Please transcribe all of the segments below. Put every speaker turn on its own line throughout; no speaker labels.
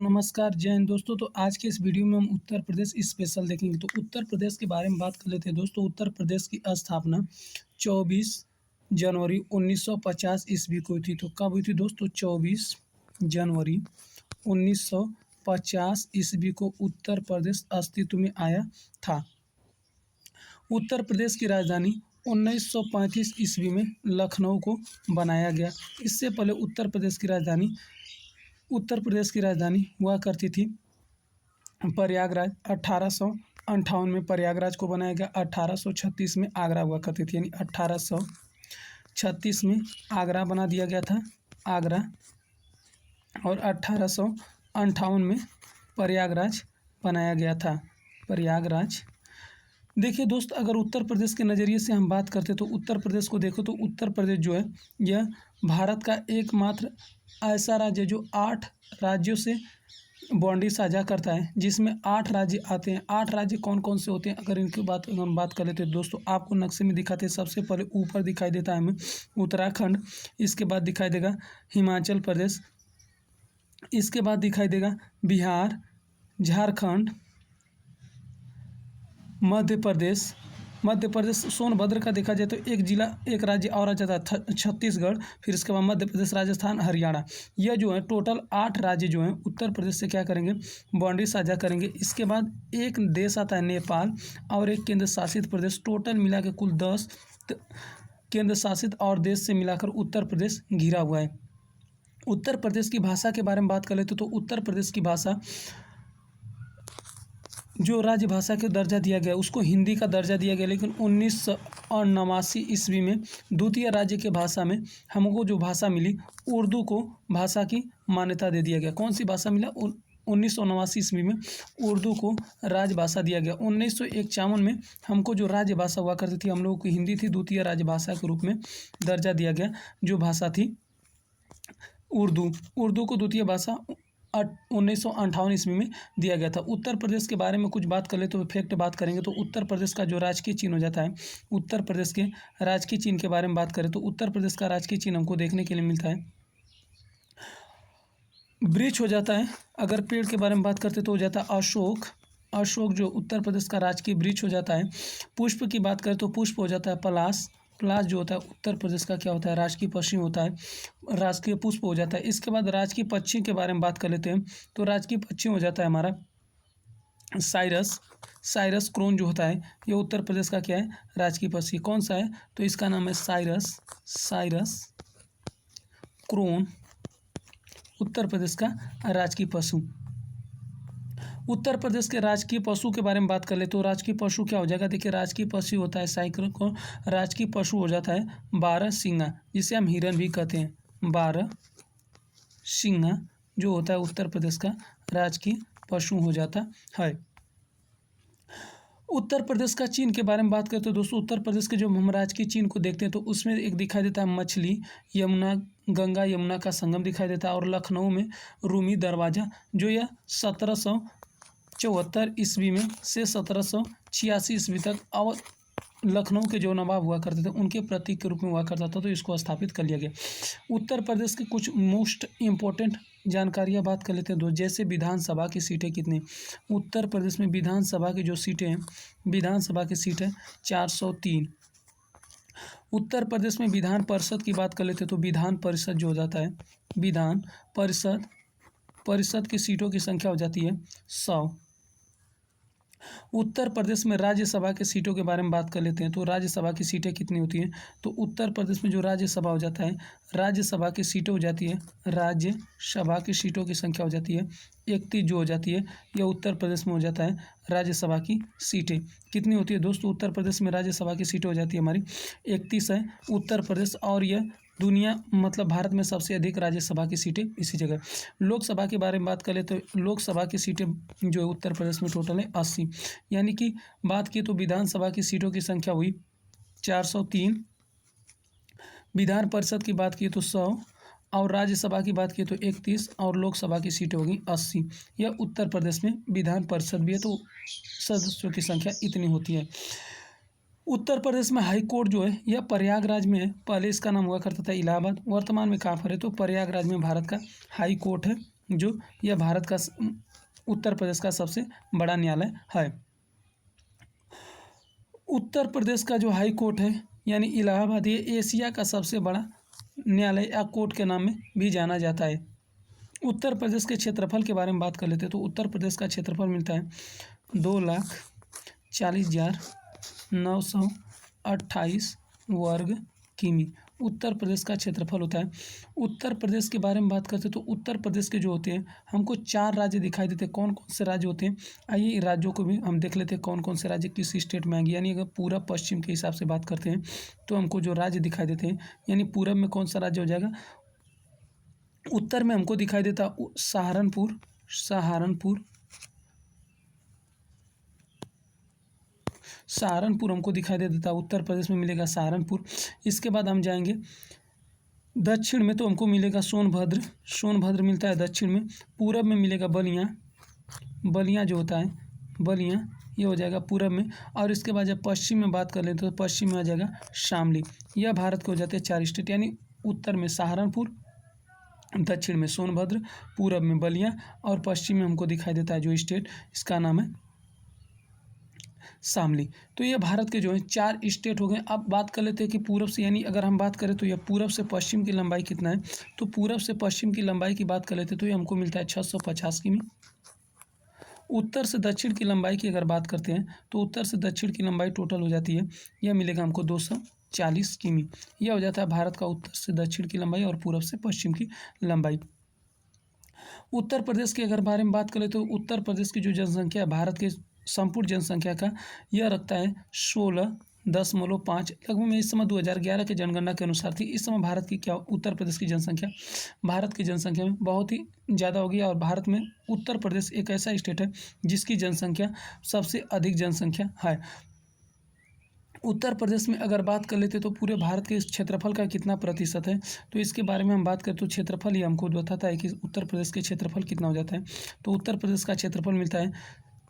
नमस्कार जय हिंद दोस्तों। तो आज के इस वीडियो में हम उत्तर प्रदेश स्पेशल देखेंगे। तो उत्तर प्रदेश के बारे में बात कर लेते हैं दोस्तों। उत्तर प्रदेश की स्थापना 24 जनवरी 1950 ईस्वी को हुई थी। तो कब हुई थी दोस्तों? 24 जनवरी 1950 ईस्वी को उत्तर प्रदेश अस्तित्व में आया था। उत्तर प्रदेश की राजधानी 1935 ईस्वी में लखनऊ को बनाया गया। इससे पहले उत्तर प्रदेश की राजधानी हुआ करती थी प्रयागराज। 1858 में प्रयागराज को बनाया गया। 1836 में आगरा हुआ करती थी, यानी 1836 में आगरा बना दिया गया था, आगरा। और 1858 में प्रयागराज बनाया गया था, प्रयागराज। देखिए दोस्त, अगर उत्तर प्रदेश के नज़रिए से हम बात करते तो उत्तर प्रदेश को देखो तो उत्तर प्रदेश जो है यह भारत का एकमात्र ऐसा राज्य जो 8 राज्यों से बाउंड्री साझा करता है, जिसमें 8 राज्य आते हैं। 8 राज्य कौन कौन से होते हैं अगर इनकी हम बात कर लेते हैं दोस्तों, आपको नक्शे में दिखाते हैं। सबसे पहले ऊपर दिखाई देता है हमें उत्तराखंड, इसके बाद दिखाई देगा हिमाचल प्रदेश, इसके बाद दिखाई देगा बिहार, झारखंड, मध्य प्रदेश सोनभद्र का देखा जाए तो एक राज्य और आ जाता है छत्तीसगढ़। फिर इसके बाद मध्य प्रदेश, राजस्थान, हरियाणा। यह जो है टोटल 8 राज्य जो हैं उत्तर प्रदेश से क्या करेंगे, बाउंड्री साझा करेंगे। इसके बाद एक देश आता है नेपाल और एक केंद्र शासित प्रदेश। टोटल मिला के कुल 10 केंद्र शासित और देश से मिलाकर उत्तर प्रदेश घिरा हुआ है। उत्तर प्रदेश की भाषा के बारे में बात कर लेते तो उत्तर प्रदेश की भाषा जो राजभाषा के दर्जा दिया गया उसको हिंदी का दर्जा दिया गया, लेकिन 1989 ईस्वी में द्वितीय राज्य के भाषा में हमको जो भाषा मिली, उर्दू को भाषा की मान्यता दे दिया गया। कौन सी भाषा मिला? 1989 ईस्वी में उर्दू को राजभाषा दिया गया। 1951 में हमको जो राजभाषा हुआ करती थी हम लोगों की हिंदी थी, द्वितीय राजभाषा के रूप में दर्जा दिया गया। जो भाषा थी उर्दू को द्वितीय भाषा 1958 ईस्वी में दिया गया था। उत्तर प्रदेश के बारे में कुछ बात कर ले तो फैक्ट बात करेंगे तो उत्तर प्रदेश का जो राजकीय चिन्ह हो जाता है, उत्तर प्रदेश के राजकीय चिन्ह के बारे में बात करें तो उत्तर प्रदेश का राजकीय चिन्ह हमको देखने के लिए मिलता है वृक्ष हो जाता है। अगर पेड़ के बारे में बात करते तो हो जाता है अशोक जो उत्तर प्रदेश का राजकीय वृक्ष हो जाता है। पुष्प की बात करें तो पुष्प हो जाता है पलाश जो होता है उत्तर प्रदेश का क्या होता है, राजकीय पक्षी होता है, राजकीय पुष्प हो जाता है। इसके बाद राजकीय पक्षी के बारे में बात कर लेते हैं तो राजकीय पक्षी हो जाता है हमारा साइरस क्रोन जो होता है, ये उत्तर प्रदेश का क्या है, राजकीय पक्षी। कौन सा है? तो इसका नाम है साइरस क्रोन, उत्तर प्रदेश का राजकीय पशु। उत्तर प्रदेश के राजकीय पशु के बारे में बात कर ले तो राजकीय पशु क्या हो जाएगा? देखिए, राजकीय पशु होता है साइकिल को, राजकीय पशु हो जाता है 12 सिंगा, जिसे हम हिरन भी कहते हैं। 12 सिंगा जो होता है उत्तर प्रदेश का राजकीय पशु हो जाता है। उत्तर प्रदेश का चिन्ह के बारे में बात करें तो दोस्तों उत्तर प्रदेश के जो हम राजकीय चिन्ह को देखते हैं तो उसमें एक दिखाई देता है मछली, गंगा यमुना का संगम दिखाई देता है। और लखनऊ में रूमी दरवाज़ा, जो यह 1774 ईस्वी में से 1786 ईस्वी तक और लखनऊ के जो नवाब हुआ करते थे उनके प्रतीक के रूप में हुआ करता था, तो इसको स्थापित कर लिया गया। उत्तर प्रदेश के कुछ मोस्ट इम्पोर्टेंट जानकारियाँ बात कर लेते हैं दोस्त, जैसे विधानसभा की सीटें कितनी। उत्तर प्रदेश में विधानसभा की जो सीटें हैं, विधानसभा की सीट है 403। उत्तर प्रदेश में विधान परिषद की बात कर लेते हैं तो विधान परिषद जो हो जाता है, विधान परिषद की सीटों की संख्या हो जाती है 100। उत्तर प्रदेश में राज्यसभा के सीटों के बारे में बात कर लेते हैं तो राज्यसभा की सीटें कितनी होती हैं? तो उत्तर प्रदेश में जो राज्यसभा हो जाता है, राज्यसभा की सीटें हो जाती है, राज्यसभा की सीटों की संख्या हो जाती है 31 जो हो जाती है, यह उत्तर प्रदेश में हो जाता है। राज्यसभा की सीटें कितनी होती है दोस्तों? उत्तर प्रदेश में राज्यसभा की सीटें हो जाती है हमारी 31 है उत्तर प्रदेश, और यह दुनिया मतलब भारत में सबसे अधिक राज्यसभा की सीटें इसी जगह। लोकसभा के बारे में बात करें तो लोकसभा की सीटें जो है उत्तर प्रदेश में टोटल है 80, यानी कि बात की तो विधानसभा की सीटों की संख्या हुई 403, विधान परिषद की बात की तो 100, और राज्यसभा की बात की तो 31, और लोकसभा की सीटें होगी 80। यह उत्तर प्रदेश में विधान परिषद भी है तो सदस्यों की संख्या इतनी होती है। उत्तर प्रदेश में हाई कोर्ट जो है यह प्रयागराज में है। पहले इसका नाम हुआ करता था इलाहाबाद, वर्तमान में कहाँ पर है? तो प्रयागराज में भारत का हाई कोर्ट है जो यह भारत का उत्तर प्रदेश का सबसे बड़ा न्यायालय है। उत्तर प्रदेश का जो हाई कोर्ट है यानी इलाहाबाद, ये एशिया का सबसे बड़ा न्यायालय या कोर्ट के नाम में भी जाना जाता है। उत्तर प्रदेश के क्षेत्रफल के बारे में बात कर लेते हैं तो उत्तर प्रदेश का क्षेत्रफल मिलता है 2,40,928 वर्ग किमी। उत्तर प्रदेश का क्षेत्रफल होता है। उत्तर प्रदेश के बारे में बात करते हैं तो उत्तर प्रदेश के जो होते हैं हमको 4 राज्य दिखाई देते हैं। कौन कौन से राज्य होते हैं, आइए राज्यों को भी हम देख लेते हैं कौन कौन से राज्य किस स्टेट में आएंगे। यानी अगर पूरब पश्चिम के हिसाब से बात करते हैं तो हमको जो राज्य दिखाई देते हैं, यानी पूरब में कौन सा राज्य हो जाएगा, उत्तर में हमको दिखाई देता सहारनपुर, सहारनपुर हमको दिखाई दे देता उत्तर प्रदेश में मिलेगा सहारनपुर। इसके बाद हम जाएंगे दक्षिण में तो हमको मिलेगा सोनभद्र मिलता है दक्षिण में। पूरब में मिलेगा बलिया जो होता है बलिया, ये हो जाएगा पूरब में। और इसके बाद जब पश्चिम में बात कर लेते तो पश्चिम में आ जाएगा शामली। यह भारत के हो जाते हैं 4 स्टेट, यानी उत्तर में सहारनपुर, दक्षिण में सोनभद्र, पूरब में बलिया और पश्चिम में हमको दिखाई देता है जो स्टेट, इसका नाम है शामली। तो ये भारत के जो है 4 स्टेट हो गए। अब बात कर लेते हैं कि पूरब से, यानी अगर हम बात करें तो यह पूरब से पश्चिम की लंबाई कितना है, तो पूरब से पश्चिम की लंबाई की बात कर लेते हैं तो ये हमको मिलता है 650 किमी। उत्तर से दक्षिण की लंबाई की अगर बात करते हैं तो उत्तर से दक्षिण की लंबाई टोटल हो जाती है, यह मिलेगा हमको 240 किमी। यह हो जाता है भारत का उत्तर से दक्षिण की लंबाई और पूरब से पश्चिम की लंबाई। उत्तर प्रदेश के अगर बारे में बात करें तो उत्तर प्रदेश की जो जनसंख्या है भारत के संपूर्ण जनसंख्या का यह रखता है 16.5। लगभग में इस समय 2011 के जनगणना के अनुसार थी। इस समय भारत की क्या उत्तर प्रदेश की जनसंख्या भारत की जनसंख्या में बहुत ही ज़्यादा होगी और भारत में उत्तर प्रदेश एक ऐसा स्टेट है जिसकी जनसंख्या सबसे अधिक जनसंख्या है। उत्तर प्रदेश में अगर बात कर लेते तो पूरे भारत के क्षेत्रफल का कितना प्रतिशत है, तो इसके बारे में हम बात करें तो क्षेत्रफल ही हमको बताता है कि उत्तर प्रदेश के क्षेत्रफल कितना हो जाता है। तो उत्तर प्रदेश का क्षेत्रफल मिलता है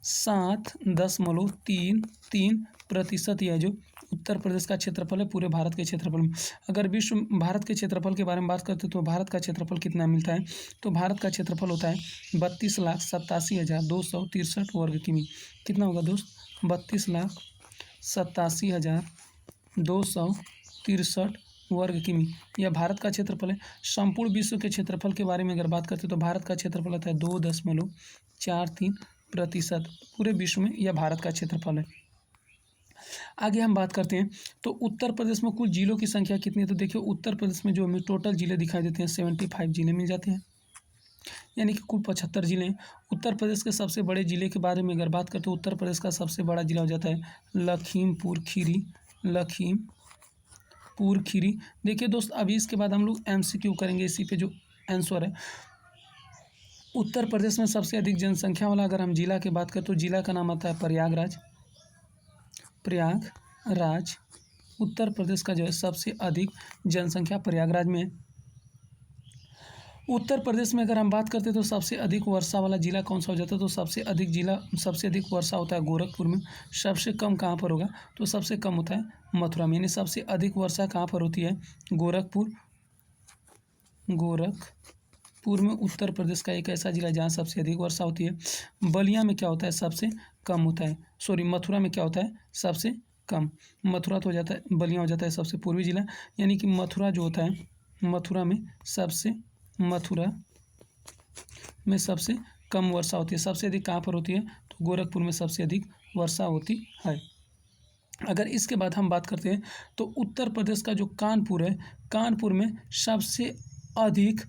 7.33%। यह जो उत्तर प्रदेश का क्षेत्रफल है पूरे भारत के क्षेत्रफल में। अगर विश्व भारत के क्षेत्रफल के बारे में बात करते तो भारत का क्षेत्रफल कितना मिलता है, तो भारत का क्षेत्रफल होता है 32,87,263 वर्ग किमी। कितना होगा दोस्त, 32,87,263 वर्ग किमी। यह भारत का क्षेत्रफल है। संपूर्ण विश्व के क्षेत्रफल के बारे में अगर बात करते तो भारत का क्षेत्रफल होता है 2.43%। पूरे विश्व में यह भारत का क्षेत्रफल है। आगे हम बात करते हैं तो उत्तर प्रदेश में कुल जिलों की संख्या कितनी है, तो देखिए उत्तर प्रदेश में जो हमें टोटल जिले दिखाई देते हैं 75 जिले मिल जाते हैं, यानी कि कुल 75 जिले हैं। उत्तर प्रदेश के सबसे बड़े जिले के बारे में अगर बात करते तो उत्तर प्रदेश का सबसे बड़ा जिला हो जाता है लखीमपुर खीरी। देखिए दोस्त, अभी इसके बाद हम लोग MCQ करेंगे इसी पे जो आंसर है। उत्तर प्रदेश में सबसे अधिक जनसंख्या वाला अगर हम जिला की बात करें तो जिला का नाम आता है प्रयागराज। उत्तर प्रदेश का जो है सबसे अधिक जनसंख्या प्रयागराज में है। उत्तर प्रदेश में अगर हम बात करते तो सबसे अधिक वर्षा वाला जिला कौन सा हो जाता है, तो सबसे अधिक वर्षा होता है गोरखपुर में। सबसे कम कहाँ पर होगा, तो सबसे कम होता है मथुरा में। यानी सबसे अधिक वर्षा कहाँ पर होती है, गोरखपुर में। उत्तर प्रदेश का एक ऐसा जिला जहाँ सबसे अधिक वर्षा होती है। बलिया में क्या होता है, सबसे कम होता है, मथुरा में क्या होता है, सबसे कम। मथुरा तो हो जाता है, बलिया हो जाता है सबसे पूर्वी जिला। यानी कि मथुरा जो होता है, मथुरा में सबसे कम वर्षा होती है। सबसे अधिक कहाँ पर होती है, तो गोरखपुर में सबसे अधिक वर्षा होती है। अगर इसके बाद हम बात करते हैं तो उत्तर प्रदेश का जो कानपुर है, कानपुर में सबसे अधिक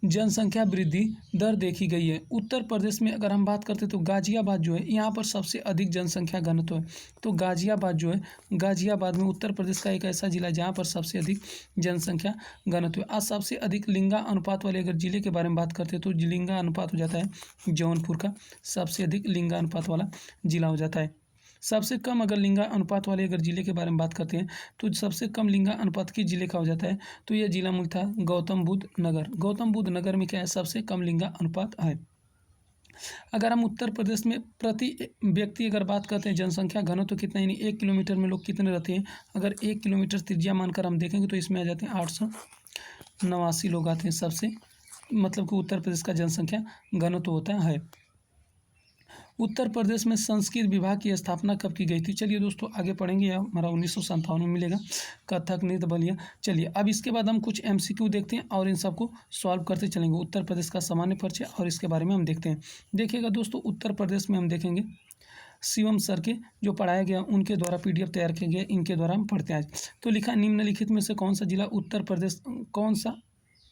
जनसंख्या वृद्धि दर देखी गई है। उत्तर प्रदेश में अगर हम बात करते तो गाजियाबाद जो है यहाँ पर सबसे अधिक जनसंख्या घनत्व है। तो गाजियाबाद में उत्तर प्रदेश का एक ऐसा जिला जहाँ पर सबसे अधिक जनसंख्या घनत्व है। आज सबसे अधिक लिंगा अनुपात वाले अगर जिले के बारे में बात करते हैं तो लिंगा अनुपात हो जाता है जौनपुर का, सबसे अधिक लिंगा अनुपात वाला जिला हो जाता है। सबसे कम अगर लिंगा अनुपात वाले अगर जिले के बारे में बात करते हैं तो सबसे कम लिंगा अनुपात के जिले का हो जाता है, तो यह जिला मिलता है गौतम बुद्ध नगर में क्या है, सबसे कम लिंगा अनुपात है। अगर हम उत्तर प्रदेश में प्रति व्यक्ति अगर बात करते हैं जनसंख्या घनत्व तो कितना, यानी 1 किलोमीटर में लोग कितने रहते हैं, अगर 1 किलोमीटर त्रिज्या मानकर हम देखेंगे तो इसमें आ जाते हैं 889 लोग आते हैं सबसे मतलब कि उत्तर प्रदेश का जनसंख्या घनत्व होता है। उत्तर प्रदेश में संस्कृत विभाग की स्थापना कब की गई थी? चलिए दोस्तों आगे पढ़ेंगे, यह हमारा 1957 में मिलेगा। कथक, नृत्य, बलिया। चलिए अब इसके बाद हम कुछ एमसीक्यू देखते हैं और इन सबको सॉल्व करते चलेंगे। उत्तर प्रदेश का सामान्य परिचय और इसके बारे में हम देखते हैं। देखिएगा दोस्तों, उत्तर प्रदेश में हम देखेंगे शिवम सर के जो पढ़ाया गया उनके द्वारा पीडीएफ तैयार किया गया, इनके द्वारा हम पढ़ते हैं आज। तो लिखा, निम्नलिखित में से कौन सा जिला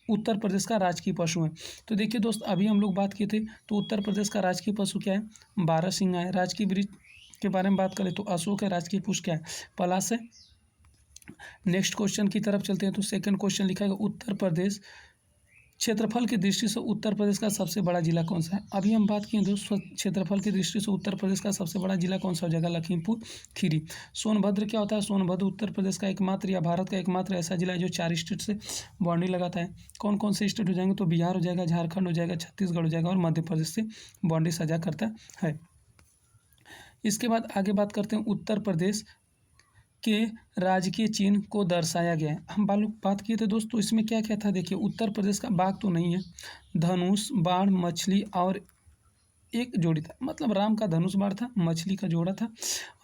उत्तर प्रदेश का राजकीय पशु है? तो देखिए दोस्त, अभी हम लोग बात किए थे तो उत्तर प्रदेश का राजकीय पशु क्या है? बारहसिंगा है। राजकीय वृक्ष के बारे में बात करें तो अशोक है। राजकीय पुष्प क्या है? पलाश है। नेक्स्ट क्वेश्चन की तरफ चलते हैं। तो सेकंड क्वेश्चन लिखा है, उत्तर प्रदेश क्षेत्रफल की दृष्टि से उत्तर प्रदेश का सबसे बड़ा जिला कौन सा है? अभी हम बात किए दोस्तों, क्षेत्रफल की दृष्टि से उत्तर प्रदेश का सबसे बड़ा जिला कौन सा हो जाएगा? लखीमपुर खीरी। सोनभद्र क्या होता है? सोनभद्र उत्तर प्रदेश का एकमात्र या भारत का एकमात्र ऐसा जिला है जो 4 स्टेट से बाउंड्री लगाता है। कौन कौन से स्टेट हो जाएंगे? तो बिहार हो जाएगा, झारखंड हो जाएगा, छत्तीसगढ़ हो जाएगा और मध्य प्रदेश से बाउंड्री साझा करता है। इसके बाद आगे बात करते हैं, उत्तर प्रदेश के राजकीय चिन्ह को दर्शाया गया है। हम बात किए थे दोस्तों, इसमें क्या क्या था? देखिए, उत्तर प्रदेश का बाघ तो नहीं है, धनुष, बाण, मछली और एक जोड़ी था, मतलब राम का धनुष बाण था, मछली का जोड़ा था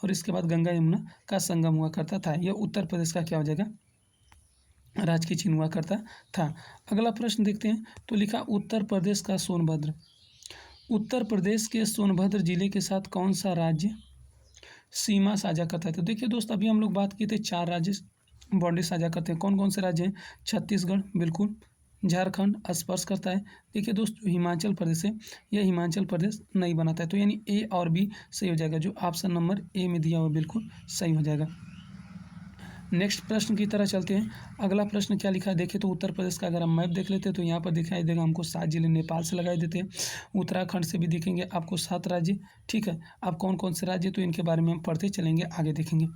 और इसके बाद गंगा यमुना का संगम हुआ करता था। यह उत्तर प्रदेश का क्या हो जाएगा? राजकीय चिन्ह हुआ करता था। अगला प्रश्न देखते हैं। तो लिखा, उत्तर प्रदेश का सोनभद्र, उत्तर प्रदेश के सोनभद्र जिले के साथ कौन सा राज्य सीमा साझा करता है? तो देखिए दोस्त, अभी हम लोग बात किए थे 4 राज्य बाउंड्री साझा करते हैं। कौन कौन से राज्य हैं? छत्तीसगढ़, बिल्कुल। झारखंड स्पर्श करता है। देखिए दोस्त, हिमाचल प्रदेश है, यह हिमाचल प्रदेश नहीं बनाता है। तो यानी ए और बी सही हो जाएगा, जो ऑप्शन नंबर ए में दिया हुआ बिल्कुल सही हो जाएगा। नेक्स्ट प्रश्न की तरह चलते हैं। अगला प्रश्न क्या लिखा है? देखिए तो उत्तर प्रदेश का अगर हम मैप देख लेते हैं तो यहाँ पर दिखाई देगा हमको 7 जिले नेपाल से लगाए देते हैं। उत्तराखंड से भी दिखेंगे आपको 7 राज्य। ठीक है, अब कौन कौन से राज्य, तो इनके बारे में हम पढ़ते चलेंगे, आगे देखेंगे।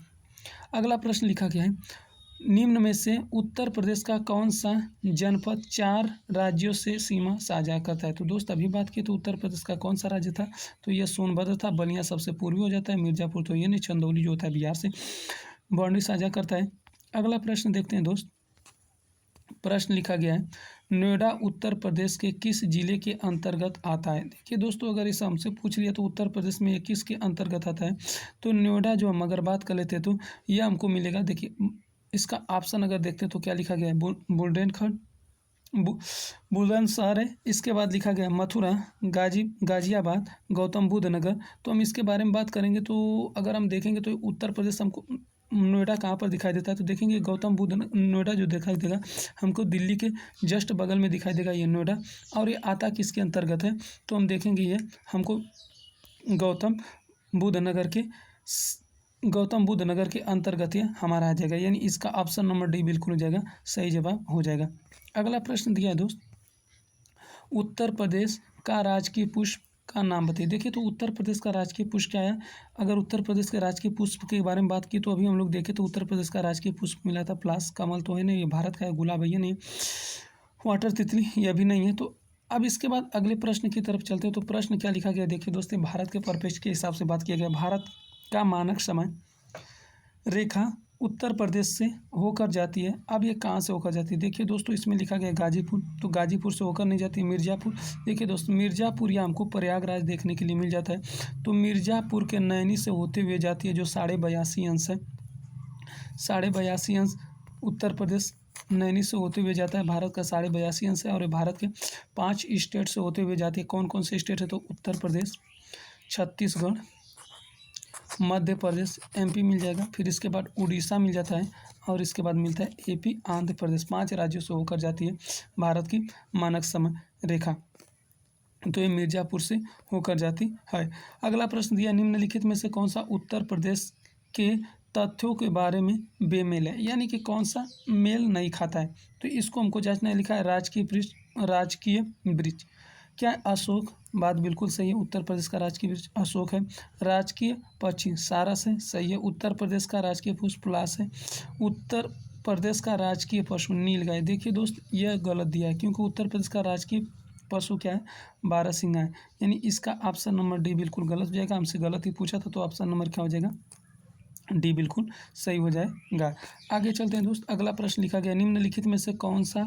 अगला प्रश्न लिखा गया है, निम्न में से उत्तर प्रदेश का कौन सा जनपद 4 राज्यों से सीमा साझा करता है? तो दोस्त अभी बात की तो उत्तर प्रदेश का कौन सा राज्य था? तो यह सोनभद्र था। बलिया सबसे पूर्वी हो जाता है, मिर्जापुर तो ये नहीं, चंदौली जो होता है बिहार से बाउंड्री साझा करता है। अगला प्रश्न देखते हैं दोस्त। प्रश्न लिखा गया है, नोएडा उत्तर प्रदेश के किस जिले के अंतर्गत आता है? देखिए दोस्तों, अगर इसे हमसे पूछ लिया तो उत्तर प्रदेश में ये किसके अंतर्गत आता है? तो नोएडा जो हम अगर बात कर लेते हैं तो यह हमको मिलेगा। देखिए इसका ऑप्शन अगर देखते हैं तो क्या लिखा गया है? बुंदेलखंड, बुलंदशहर है। इसके बाद लिखा गया मथुरा, गाजियाबाद, गौतम बुद्ध नगर। तो हम इसके बारे में बात करेंगे तो अगर हम देखेंगे तो उत्तर प्रदेश हमको नोएडा कहाँ पर दिखाई देता है? तो देखेंगे गौतम बुद्ध नोएडा जो दिखाई देगा हमको दिल्ली के जस्ट बगल में दिखाई देगा ये नोएडा। और ये आता किसके अंतर्गत है? तो हम देखेंगे ये हमको गौतम बुद्ध नगर के अंतर्गत ये हमारा आ जाएगा, यानी इसका ऑप्शन नंबर डी बिल्कुल हो जाएगा, सही जवाब हो जाएगा। अगला प्रश्न दिया है दोस्त, उत्तर प्रदेश का राजकीय पुष्प का नाम बताइए। देखिए तो उत्तर प्रदेश का राजकीय पुष्प क्या है? अगर उत्तर प्रदेश के राजकीय पुष्प के बारे में बात की तो अभी हम लोग देखें तो उत्तर प्रदेश का राजकीय पुष्प मिला था पलाश। कमल तो है नहीं, ये भारत का है। गुलाब है ये नहीं। वाटर तितली यह भी नहीं है। तो अब इसके बाद अगले प्रश्न की तरफ चलते हैं। तो प्रश्न क्या लिखा गया? देखिए दोस्तों, भारत के परिप्रेक्ष्य के हिसाब से बात किया गया। भारत का मानक समय रेखा उत्तर प्रदेश से होकर जाती है। अब ये कहाँ से होकर जाती है? देखिए दोस्तों, इसमें लिखा गया गाजीपुर, तो गाजीपुर से होकर नहीं जाती, मिर्ज़ापुर। देखिए दोस्तों, मिर्ज़ापुर या हमको प्रयागराज देखने के लिए मिल जाता है। तो मिर्ज़ापुर के नैनी से होते हुए जाती है, जो 82.5 अंश है। 82.5 अंश उत्तर प्रदेश नैनी से होते हुए जाता है। भारत का 82.5 अंश है और भारत के 5 स्टेट से होते हुए जाती है। कौन कौन से स्टेट है? तो उत्तर प्रदेश, छत्तीसगढ़, मध्य प्रदेश, एमपी मिल जाएगा। फिर इसके बाद उड़ीसा मिल जाता है और इसके बाद मिलता है एपी, आंध्र प्रदेश। 5 राज्यों से होकर जाती है भारत की मानक समय रेखा। तो ये मिर्ज़ापुर से होकर जाती है। अगला प्रश्न दिया, निम्नलिखित में से कौन सा उत्तर प्रदेश के तथ्यों के बारे में बेमेल है, यानी कि कौन सा मेल नहीं खाता है? तो इसको हमको जांचना है। लिखा है राजकीय वृक्ष क्या है? अशोक। बात बिल्कुल सही है, उत्तर प्रदेश का राजकीय वृक्ष अशोक है। राजकीय पक्षी सारस है, सही है। उत्तर प्रदेश का राजकीय पुष्प पलाश है। उत्तर प्रदेश का राजकीय पशु नीलगाय। देखिए दोस्त, यह गलत दिया है क्योंकि उत्तर प्रदेश का राजकीय पशु क्या है? बारहसिंगा है, यानी इसका ऑप्शन नंबर डी बिल्कुल गलत हो जाएगा। हमसे गलत ही पूछा था तो ऑप्शन नंबर क्या हो जाएगा? डी बिल्कुल सही हो जाएगा। आगे चलते हैं दोस्त। अगला प्रश्न लिखा गया, निम्नलिखित में से कौन सा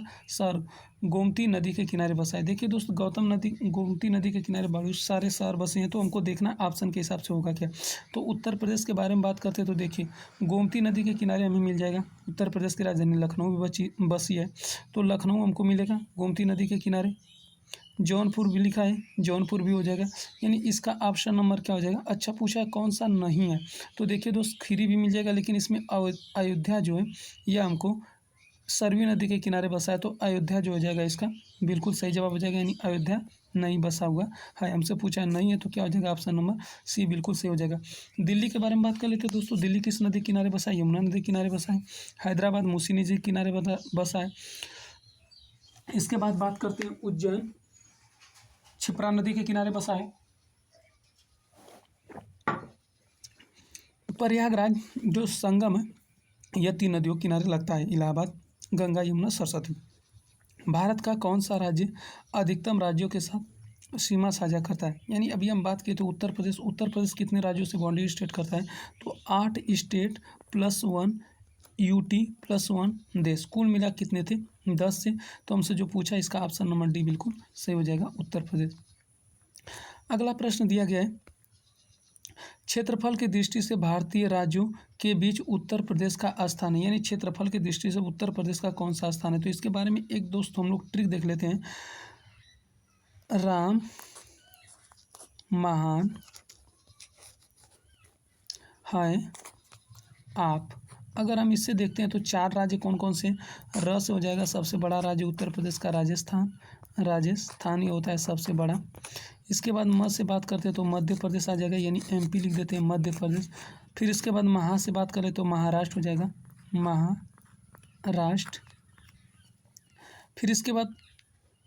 गोमती नदी के किनारे बसा है। देखिए दोस्त, गोमती नदी के किनारे बहुत सारे शहर बसे हैं, तो हमको देखना ऑप्शन के हिसाब से होगा क्या। तो उत्तर प्रदेश के बारे में बात करते हैं तो देखिए गोमती नदी के किनारे हमें मिल जाएगा उत्तर प्रदेश की राजधानी लखनऊ भी बसी है, तो लखनऊ हमको मिलेगा गोमती नदी के किनारे। जौनपुर भी लिखा है, जौनपुर भी हो जाएगा, यानी इसका ऑप्शन नंबर क्या हो जाएगा। अच्छा पूछा है कौन सा नहीं है, तो देखिए दोस्त खीरी भी मिल जाएगा, लेकिन इसमें अयोध्या जो है यह हमको सरयू नदी के किनारे बसा है, तो अयोध्या जो हो जाएगा इसका बिल्कुल सही जवाब हो जाएगा, यानी अयोध्या नहीं बसा हुआ है। हमसे पूछा है नहीं है तो क्या हो जाएगा, ऑप्शन नंबर सी बिल्कुल सही हो जाएगा। दिल्ली के बारे में बात कर लेते हैं दोस्तों। दिल्ली किस नदी किनारे बसा है, यमुना नदी किनारे बसा है। हैदराबाद मूसी नदी किनारे बसा है। इसके बाद बात करते हैं उज्जैन क्षिप्रा नदी के किनारे बसा है। प्रयागराज जो संगम है यह 3 नदियों के किनारे लगता है, इलाहाबाद, गंगा, यमुना, सरस्वती। भारत का कौन सा राज्य अधिकतम राज्यों के साथ सीमा साझा करता है, यानी अभी हम बात किए तो उत्तर प्रदेश कितने राज्यों से बाउंड्री स्टेट करता है, तो 8 स्टेट +1 यूटी +1 देश, कुल मिला कितने थे 10 से। तो हमसे जो पूछा इसका ऑप्शन नंबर डी बिल्कुल सही हो जाएगा, उत्तर प्रदेश। अगला प्रश्न दिया गया है, क्षेत्रफल की दृष्टि से भारतीय राज्यों के बीच उत्तर प्रदेश का स्थान है, यानी क्षेत्रफल की दृष्टि से उत्तर प्रदेश का कौन सा स्थान है। तो इसके बारे में एक दोस्त हम लोग ट्रिक देख लेते हैं। राम महान है आप, अगर हम इससे देखते हैं तो 4 राज्य कौन कौन से, र से हो जाएगा सबसे बड़ा राज्य उत्तर प्रदेश का राजस्थान ये होता है सबसे बड़ा। इसके बाद म से बात करते हैं तो मध्य प्रदेश आ जाएगा, यानी एमपी लिख देते हैं मध्य प्रदेश। फिर इसके बाद महा से बात करें तो महाराष्ट्र हो जाएगा, महाराष्ट्र। फिर इसके बाद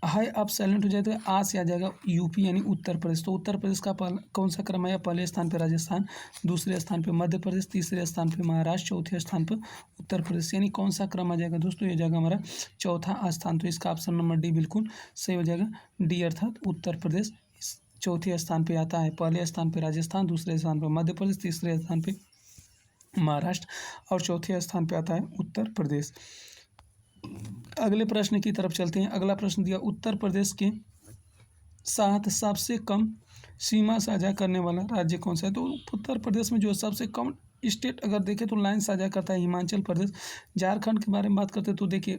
हाई अब साइलेंट हो जाए तो आ से आ जाएगा यूपी, यानी उत्तर प्रदेश। तो उत्तर प्रदेश का कौन सा क्रम है, पहले स्थान पर राजस्थान, दूसरे स्थान पर मध्य प्रदेश, तीसरे स्थान पर महाराष्ट्र, चौथे स्थान पर उत्तर प्रदेश, यानी कौन सा क्रम आ जाएगा दोस्तों, ये जाएगा हमारा चौथा स्थान। तो इसका ऑप्शन नंबर डी बिल्कुल सही हो जाएगा, डी अर्थात उत्तर प्रदेश चौथे स्थान पे आता है। पहले स्थान पे राजस्थान, दूसरे स्थान पे मध्य प्रदेश, तीसरे स्थान पे महाराष्ट्र और चौथे स्थान पे आता है उत्तर प्रदेश। अगले प्रश्न की तरफ चलते हैं। अगला प्रश्न दिया, उत्तर प्रदेश के साथ सबसे कम सीमा साझा करने वाला राज्य कौन सा है। तो उत्तर प्रदेश में जो सबसे कम स्टेट अगर देखें तो लाइन साझा करता है हिमाचल प्रदेश। झारखंड के बारे में बात करते हैं तो देखिए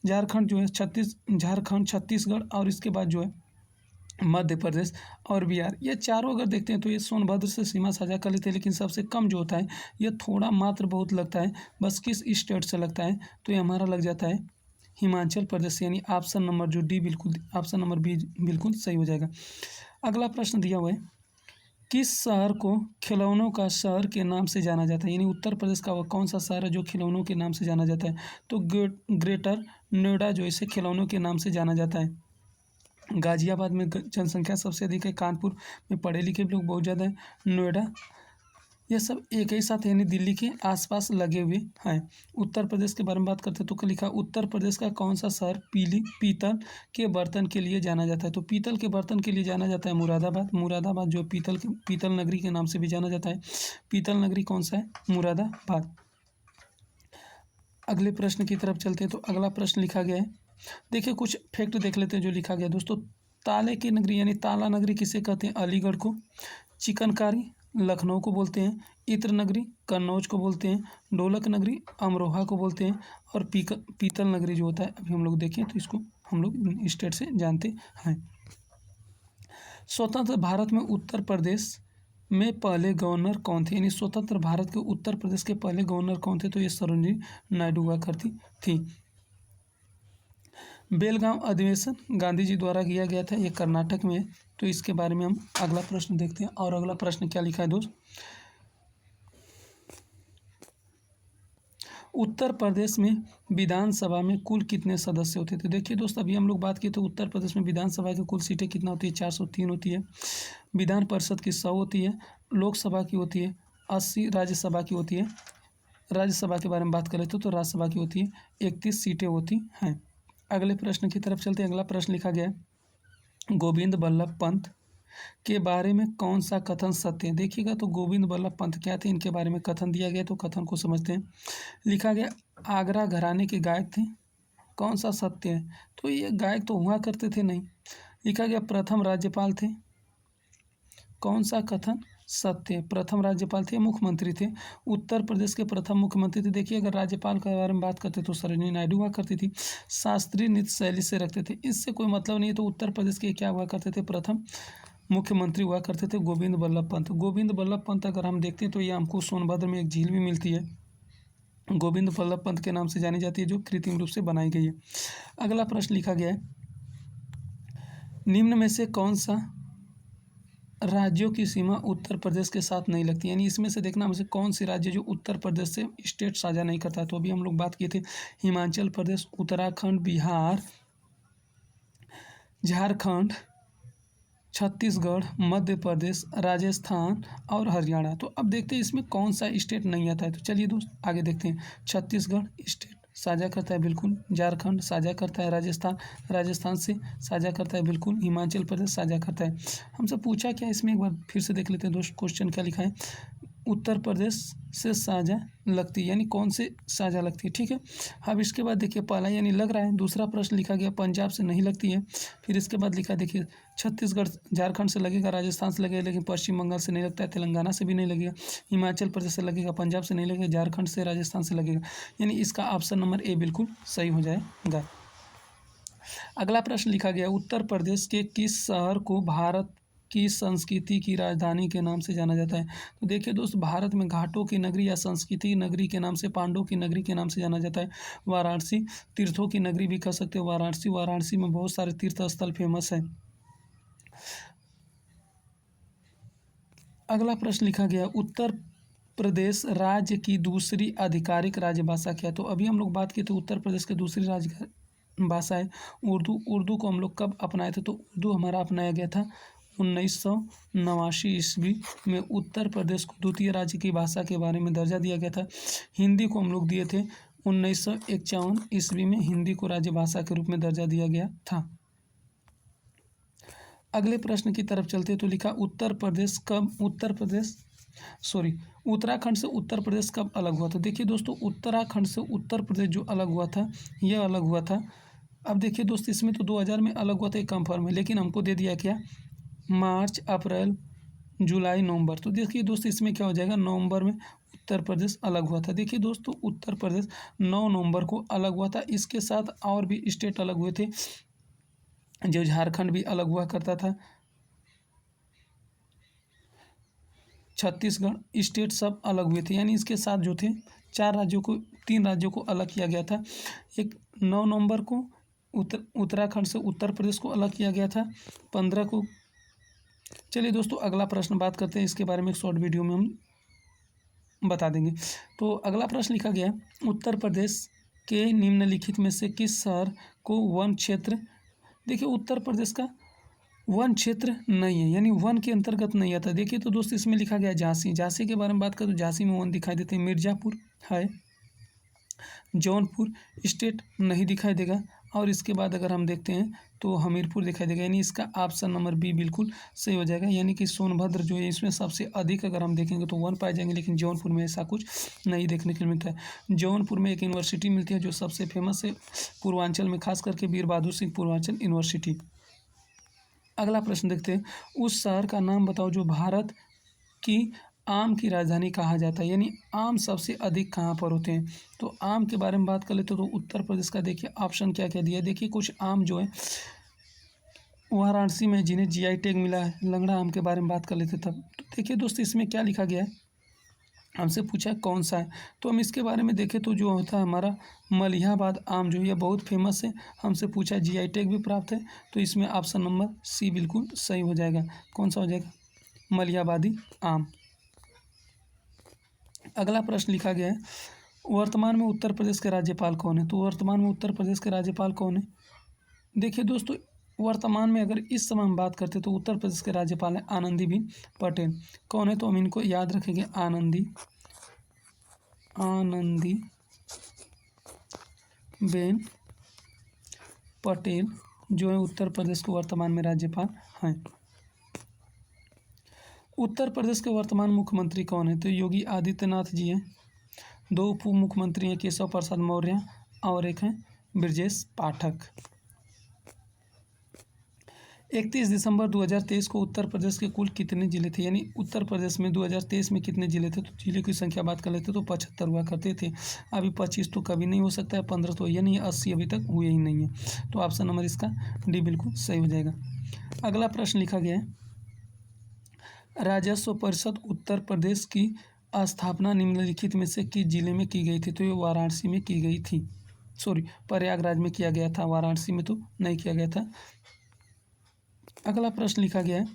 झारखंड जो है झारखंड, छत्तीसगढ़ और इसके बाद जो है मध्य प्रदेश और बिहार, ये चारों अगर देखते हैं तो ये सोनभद्र से सीमा साझा कर लेते हैं, लेकिन सबसे कम जो होता है ये थोड़ा मात्र बहुत लगता है, बस किस स्टेट से लगता है, तो ये हमारा लग जाता है हिमाचल प्रदेश, यानी ऑप्शन नंबर जो डी बिल्कुल ऑप्शन नंबर बी बिल्कुल सही हो जाएगा। अगला प्रश्न दिया हुआ है, किस शहर को खिलौनों का शहर के नाम से जाना जाता है, यानी उत्तर प्रदेश का वह कौन सा शहर है जो खिलौनों के नाम से जाना जाता है। तो ग्रेटर नोएडा जो इसे खिलौनों के नाम से जाना जाता है। गाजियाबाद में जनसंख्या सबसे अधिक है, कानपुर में पढ़े लिखे लोग बहुत ज़्यादा है, नोएडा, ये सब एक ही साथ यानी दिल्ली के आसपास लगे हुए हैं। उत्तर प्रदेश के बारे में बात करते हैं तो लिखा, उत्तर प्रदेश का कौन सा शहर पीतल के बर्तन के लिए जाना जाता है। तो पीतल के बर्तन के लिए जाना जाता है मुरादाबाद जो पीतल नगरी के नाम से भी जाना जाता है। पीतल नगरी कौन सा है, मुरादाबाद। अगले प्रश्न की तरफ चलते हैं। तो अगला प्रश्न लिखा गया है, देखिए कुछ फैक्ट देख लेते हैं जो लिखा गया दोस्तों। ताले की नगरी यानी ताला नगरी किसे कहते हैं, अलीगढ़ को। चिकनकारी लखनऊ को बोलते हैं। इत्र नगरी कन्नौज को बोलते हैं। ढोलक नगरी अमरोहा को बोलते हैं। और पीतल नगरी जो होता है, अभी हम लोग देखें तो इसको हम लोग स्टेट से जानते हैं। स्वतंत्र भारत में उत्तर प्रदेश में पहले गवर्नर कौन थे, यानी स्वतंत्र भारत के उत्तर प्रदेश के पहले गवर्नर कौन थे, तो ये सरोजिनी नायडू हुआ करती थी। बेलगांव अधिवेशन गांधी जी द्वारा किया गया था, ये कर्नाटक में है। तो इसके बारे में हम अगला प्रश्न देखते हैं। और अगला प्रश्न क्या लिखा है दोस्त, उत्तर प्रदेश में विधानसभा में कुल कितने सदस्य होते थे। देखिए दोस्त, अभी हम लोग बात की तो उत्तर प्रदेश में विधानसभा की कुल सीटें कितना होती है, 403 होती है। विधान परिषद की 100 होती है। लोकसभा की होती है 80। राज्यसभा की होती है, राज्यसभा के बारे में बात करें तो राज्यसभा की होती है 31 सीटें होती हैं। अगले प्रश्न की तरफ चलते हैं। अगला प्रश्न लिखा गया है, गोविंद बल्लभ पंत के बारे में कौन सा कथन सत्य है। देखिएगा तो गोविंद बल्लभ पंत क्या थे, इनके बारे में कथन दिया गया, तो कथन को समझते हैं। लिखा गया, आगरा घराने के गायक थे कौन सा सत्य है? तो ये गायक तो हुआ करते थे नहीं। लिखा गया प्रथम राज्यपाल थे। कौन सा कथन सत्य? प्रथम राज्यपाल थे, मुख्यमंत्री थे। उत्तर प्रदेश के प्रथम मुख्यमंत्री थे। देखिए अगर राज्यपाल के बारे में बात करते तो सरोजिनी नायडू हुआ करती थी। शास्त्रीय नृत्य शैली से रखते थे, इससे कोई मतलब नहीं है। तो उत्तर प्रदेश के क्या हुआ करते थे? प्रथम मुख्यमंत्री हुआ करते थे गोविंद बल्लभ पंत। गोविंद बल्लभ पंत अगर हम देखते हैं तो ये हमको सोनभद्र में एक झील भी मिलती है, गोविंद बल्लभ पंत के नाम से जानी जाती है, जो कृत्रिम रूप से बनाई गई है। अगला प्रश्न लिखा गया है, निम्न में से कौन सा राज्यों की सीमा उत्तर प्रदेश के साथ नहीं लगती? यानी इसमें से देखना हमसे कौन सी राज्य जो उत्तर प्रदेश से स्टेट साझा नहीं करता। तो अभी हम लोग बात किए थे हिमाचल प्रदेश, उत्तराखंड, बिहार, झारखंड, छत्तीसगढ़, मध्य प्रदेश, राजस्थान और हरियाणा। तो अब देखते हैं इसमें कौन सा स्टेट नहीं आता है। तो चलिए दोस्त आगे देखते हैं। छत्तीसगढ़ स्टेट साझा करता है बिल्कुल, झारखंड साझा करता है, राजस्थान से साझा करता है बिल्कुल, हिमाचल प्रदेश साझा करता है। हमसे पूछा क्या इसमें, एक बार फिर से देख लेते हैं दोस्त। क्वेश्चन क्या लिखा है? उत्तर प्रदेश से साझा लगती है, यानी कौन से साझा लगती है, ठीक है। अब इसके बाद देखिए पहला यानी लग रहा है। दूसरा प्रश्न लिखा गया पंजाब से नहीं लगती है। फिर इसके बाद लिखा देखिए छत्तीसगढ़ झारखंड से लगेगा, राजस्थान से लगेगा, लेकिन पश्चिम बंगाल से नहीं लगता है, तेलंगाना से भी नहीं लगेगा, हिमाचल प्रदेश से लगेगा, पंजाब से नहीं लगेगा, झारखंड से, राजस्थान से लगेगा। यानी इसका ऑप्शन नंबर ए बिल्कुल सही हो जाएगा। अगला प्रश्न लिखा गया उत्तर प्रदेश के किस शहर को भारत की संस्कृति की राजधानी के नाम से जाना जाता है? तो देखिए दोस्त, भारत में घाटों की नगरी या संस्कृति नगरी के नाम से, पांडवों की नगरी के नाम से जाना जाता है वाराणसी। तीर्थों की नगरी भी कह सकते हो वाराणसी। वाराणसी में बहुत सारे तीर्थ स्थल फेमस है। अगला प्रश्न लिखा गया उत्तर प्रदेश राज्य की दूसरी आधिकारिक राजभाषा क्या है? तो अभी हम लोग बात किए थे उत्तर प्रदेश की दूसरी राज्य भाषा है उर्दू। उर्दू को हम लोग कब अपनाए थे? तो उर्दू हमारा अपनाया गया था 1989 ईस्वी में। उत्तर प्रदेश को द्वितीय राज्य की भाषा के बारे में दर्जा दिया गया था। हिंदी को हम लोग दिए थे 1951 ईस्वी में, हिंदी को राज्य भाषा के रूप में दर्जा दिया गया था। अगले प्रश्न की तरफ चलते तो लिखा उत्तराखंड से उत्तर प्रदेश कब अलग हुआ था? देखिए दोस्तों, उत्तराखंड से उत्तर प्रदेश जो अलग हुआ था, यह अलग हुआ था। अब देखिए दोस्त, इसमें तो 2000 में अलग हुआ था, एक कंफर्म है, लेकिन हमको दे दिया क्या? मार्च, अप्रैल, जुलाई, नवंबर। तो देखिए दोस्त, इसमें क्या हो जाएगा? नवंबर में उत्तर प्रदेश अलग हुआ था। देखिए दोस्तों, उत्तर प्रदेश 9 नवंबर को अलग हुआ था। इसके साथ और भी स्टेट अलग हुए थे, जो झारखंड भी अलग हुआ करता था, छत्तीसगढ़ स्टेट सब अलग हुए थे। यानी इसके साथ जो थे 3 राज्यों को अलग किया गया था। एक 9 नवंबर को उत्तराखंड से उत्तर प्रदेश को अलग किया गया था, 15 को। चलिए दोस्तों अगला प्रश्न बात करते हैं, इसके बारे में एक शॉर्ट वीडियो में हम बता देंगे। तो अगला प्रश्न लिखा गया है उत्तर प्रदेश के निम्नलिखित में से किस शहर को वन क्षेत्र? देखिए उत्तर प्रदेश का वन क्षेत्र नहीं है, यानी वन के अंतर्गत नहीं आता। देखिए तो दोस्त, इसमें लिखा गया झांसी। झांसी के बारे में बात करें तो झांसी में वन दिखाई देते हैं। मिर्ज़ापुर है, जौनपुर स्टेट नहीं दिखाई देगा। और इसके बाद अगर हम देखते हैं तो हमीरपुर दिखाई देगा। यानी इसका ऑप्शन नंबर बी बिल्कुल सही हो जाएगा। यानी कि सोनभद्र जो है इसमें सबसे अधिक अगर हम देखेंगे तो वन पाए जाएंगे, लेकिन जौनपुर में ऐसा कुछ नहीं देखने को मिलता है। जौनपुर में एक यूनिवर्सिटी मिलती है जो सबसे फेमस है पूर्वांचल में, खास करके वीर बहादुर सिंह पूर्वांचल यूनिवर्सिटी। अगला प्रश्न देखते हैं, उस शहर का नाम बताओ जो भारत की आम की राजधानी कहा जाता है। यानी आम सबसे अधिक कहाँ पर होते हैं? तो आम के बारे में बात कर लेते तो उत्तर प्रदेश का देखिए ऑप्शन क्या क्या दिया है। देखिए कुछ आम जो है वाराणसी में जिन्हें जीआई टैग मिला है, लंगड़ा आम के बारे में बात कर लेते तब। तो देखिए दोस्त, इसमें क्या लिखा गया है, हमसे पूछा है कौन सा है। तो हम इसके बारे में देखें तो जो होता है हमारा मलिहाबाद आम जो है बहुत फेमस है, हमसे पूछा है, जीआई टैग भी प्राप्त है। तो इसमें ऑप्शन नंबर सी बिल्कुल सही हो जाएगा। कौन सा हो जाएगा? मलिहाबादी आम। अगला प्रश्न लिखा गया है वर्तमान में उत्तर प्रदेश के राज्यपाल कौन है? तो वर्तमान में उत्तर प्रदेश के राज्यपाल कौन है? देखिए दोस्तों, वर्तमान में अगर इस समय हम बात करते तो उत्तर प्रदेश के राज्यपाल हैं आनंदीबेन पटेल। कौन है? तो हम इनको याद रखेंगे, आनंदीबेन पटेल जो है उत्तर प्रदेश के वर्तमान में राज्यपाल हैं। उत्तर प्रदेश के वर्तमान मुख्यमंत्री कौन है? तो योगी आदित्यनाथ जी हैं। 2 उप मुख्यमंत्री हैं, केशव प्रसाद मौर्य और एक हैं ब्रजेश पाठक। 31 दिसंबर 2023 को उत्तर प्रदेश के कुल कितने जिले थे, यानी उत्तर प्रदेश में 2023 में कितने जिले थे, तो जिले की संख्या बात कर लेते तो 75 हुआ करते थे। अभी 25 तो कभी नहीं हो सकता है, 15 तो ये नहीं है, 80 अभी तक हुए ही नहीं है। तो ऑप्शन नंबर इसका डी बिल्कुल सही हो जाएगा। अगला प्रश्न लिखा गया है, राजस्व परिषद उत्तर प्रदेश की स्थापना निम्नलिखित में से किस जिले में की गई थी, तो ये वाराणसी में की गई थी, प्रयागराज में किया गया था, वाराणसी में तो नहीं किया गया था। अगला प्रश्न लिखा गया है,